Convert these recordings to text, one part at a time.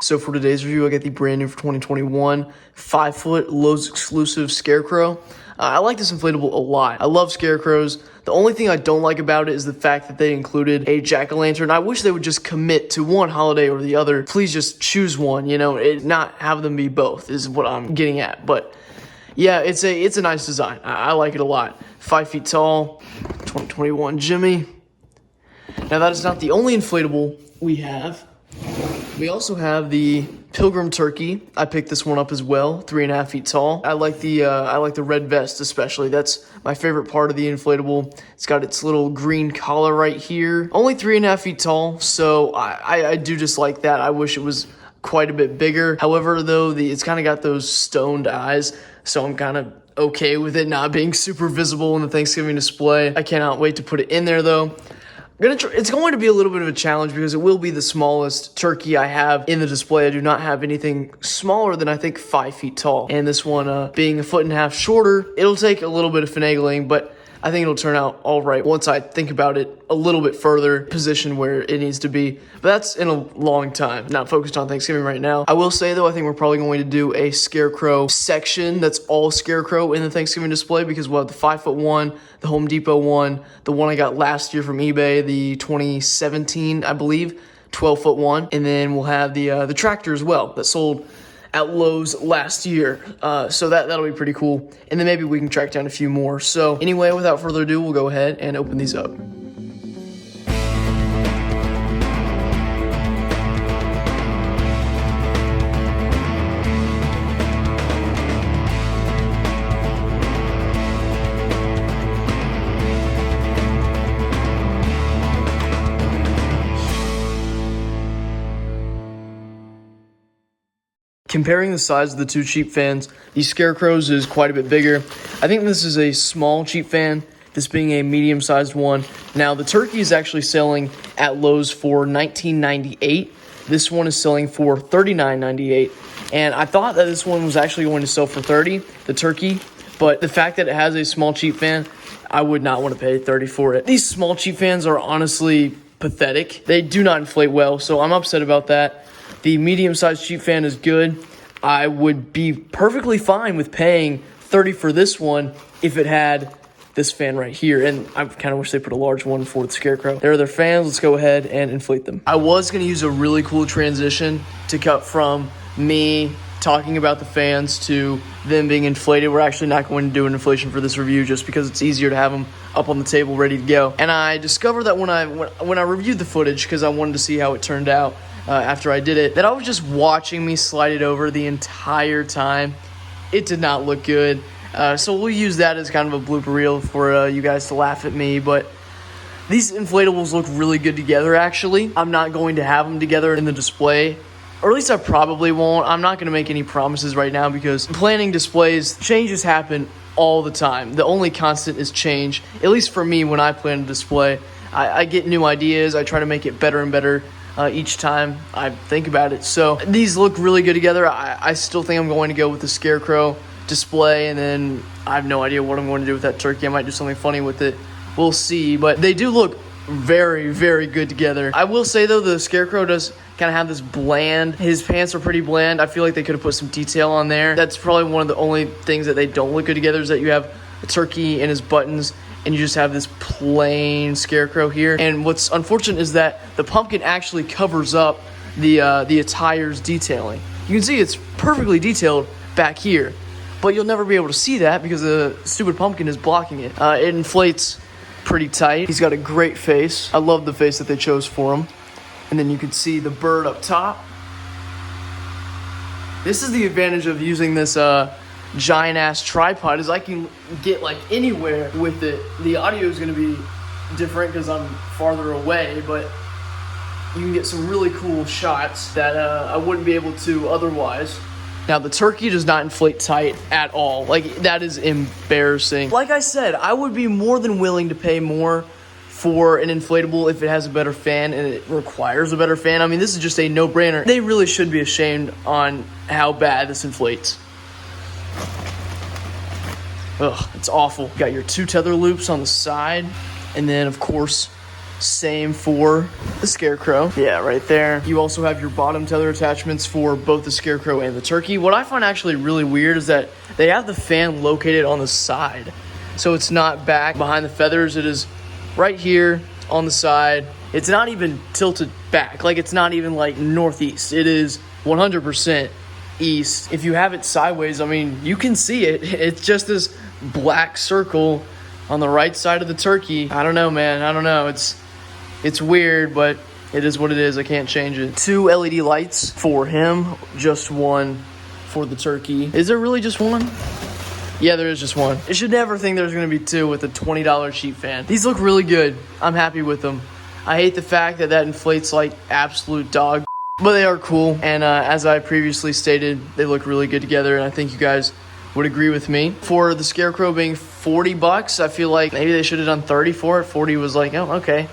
So for today's review, I got the brand new for 2021 5-foot Lowe's exclusive Scarecrow. I like this inflatable a lot. I love Scarecrows. The only thing I don't like about it is the fact that they included a jack-o'-lantern. I wish they would just commit to one holiday or the other. Please just choose one, not have them be both is what I'm getting at. But yeah, it's a nice design. I like it a lot. 5 feet tall, 2021 Gemmy. Now that is not the only inflatable we have. We also have the Pilgrim turkey. I picked this one up as well, 3.5 feet tall. I like the red vest especially. That's my favorite part of the inflatable. It's got its little green collar right here. Only 3.5 feet tall, so I do just like that. I wish it was quite a bit bigger. However, though, it's kind of got those stoned eyes, so I'm kind of okay with it not being super visible in the Thanksgiving display. I cannot wait to put it in there though. It's going to be a little bit of a challenge because it will be the smallest turkey I have in the display. I do not have anything smaller than I think 5 feet tall. And this one being 1.5 feet shorter, it'll take a little bit of finagling, but I think it'll turn out all right once I think about it a little bit further, positioned where it needs to be. But that's in a long time, not focused on Thanksgiving right now. I will say though, I think we're probably going to do a Scarecrow section that's all Scarecrow in the Thanksgiving display because we'll have the 5-foot one, the Home Depot one, the one I got last year from eBay, the 2017, I believe, 12-foot one, and then we'll have the tractor as well that sold at Lowe's last year, so that'll be pretty cool, and then maybe we can track down a few more. So anyway, without further ado, we'll go ahead and open these up. Comparing the size of the two cheap fans, the Scarecrows is quite a bit bigger. I think this is a small cheap fan, this being a medium-sized one. Now, the turkey is actually selling at Lowe's for $19.98. This one is selling for $39.98. And I thought that this one was actually going to sell for $30, the turkey. But the fact that it has a small cheap fan, I would not want to pay $30 for it. These small cheap fans are honestly pathetic. They do not inflate well, so I'm upset about that. The medium-sized cheap fan is good. I would be perfectly fine with paying $30 for this one if it had this fan right here. And I kind of wish they put a large one for the Scarecrow. There are their fans. Let's go ahead and inflate them. I was going to use a really cool transition to cut from me talking about the fans to them being inflated. We're actually not going to do an inflation for this review just because it's easier to have them up on the table ready to go. And I discovered that when I reviewed the footage, because I wanted to see how it turned out, after I did it, that I was just watching me slide it over the entire time. It did not look good. So we'll use that as kind of a blooper reel for you guys to laugh at me. But these inflatables look really good together, actually. I'm not going to have them together in the display. Or at least I probably won't. I'm not going to make any promises right now because planning displays, changes happen all the time. The only constant is change. At least for me, when I plan a display, I get new ideas. I try to make it better and better each time I think about it. So these look really good together. I still think I'm going to go with the Scarecrow display, and then I have no idea what I'm going to do with that turkey. I might do something funny with it. We'll see, but they do look very, very good together. I will say though, the Scarecrow does kind of have this bland, his pants are pretty bland. I feel like they could have put some detail on there. That's probably one of the only things that they don't look good together is that you have a turkey and his buttons, and you just have this plain Scarecrow here. And what's unfortunate is that the pumpkin actually covers up the attire's detailing. You can see it's perfectly detailed back here, but you'll never be able to see that because the stupid pumpkin is blocking it. It inflates pretty tight. He's got a great face. I love the face that they chose for him. And then you can see the bird up top. This is the advantage of using this giant ass tripod, is I can get like anywhere with it. The audio is going to be different because I'm farther away, but you can get some really cool shots that I wouldn't be able to otherwise. Now the turkey does not inflate tight at all. Like, that is embarrassing. Like I said, I would be more than willing to pay more for an inflatable if it has a better fan and it requires a better fan. I mean, this is just a no-brainer. They really should be ashamed on how bad this inflates. Ugh, it's awful. Got your 2 tether loops on the side, and then of course Same for the Scarecrow. Yeah, right there. You also have your bottom tether attachments for both the Scarecrow and the turkey. What I find actually really weird is that they have the fan located on the side. So it's not back behind the feathers. It is right here on the side. It's not even tilted back. Like, it's not even like northeast. It is 100% east. If you have it sideways, I mean, you can see it. It's just this black circle on the right side of the turkey. I don't know, man. I don't know. It's weird, but it is what it is. I can't change it. 2 LED lights for him, just 1 for the turkey. Is there really just 1? Yeah, there is just 1. You should never think there's going to be 2 with a $20 sheep fan. These look really good. I'm happy with them. I hate the fact that inflates like absolute dog, but they are cool. And as I previously stated, they look really good together, and I think you guys would agree with me. For the Scarecrow being $40, I feel like maybe they should have done 30 for it. 40 was like, oh, okay.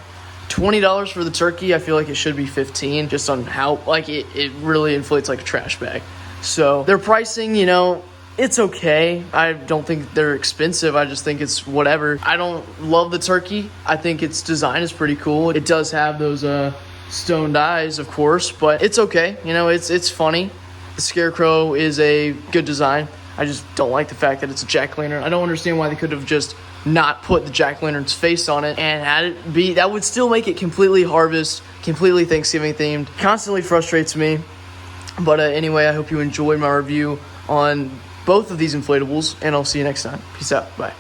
$20 for the turkey, I feel like it should be 15, just on how, like, it really inflates like a trash bag. So their pricing, you know, it's okay. I don't think they're expensive. I just think it's whatever. I don't love the turkey. I think its design is pretty cool. It does have those stoned eyes, of course, but it's okay. You know, it's funny. The Scarecrow is a good design. I just don't like the fact that it's a jack-o'-lantern. I don't understand why they could have just not put the jack-o'-lantern's face on it and had it be, that would still make it completely harvest, completely Thanksgiving themed. Constantly frustrates me. But anyway, I hope you enjoyed my review on both of these inflatables, and I'll see you next time. Peace out. Bye.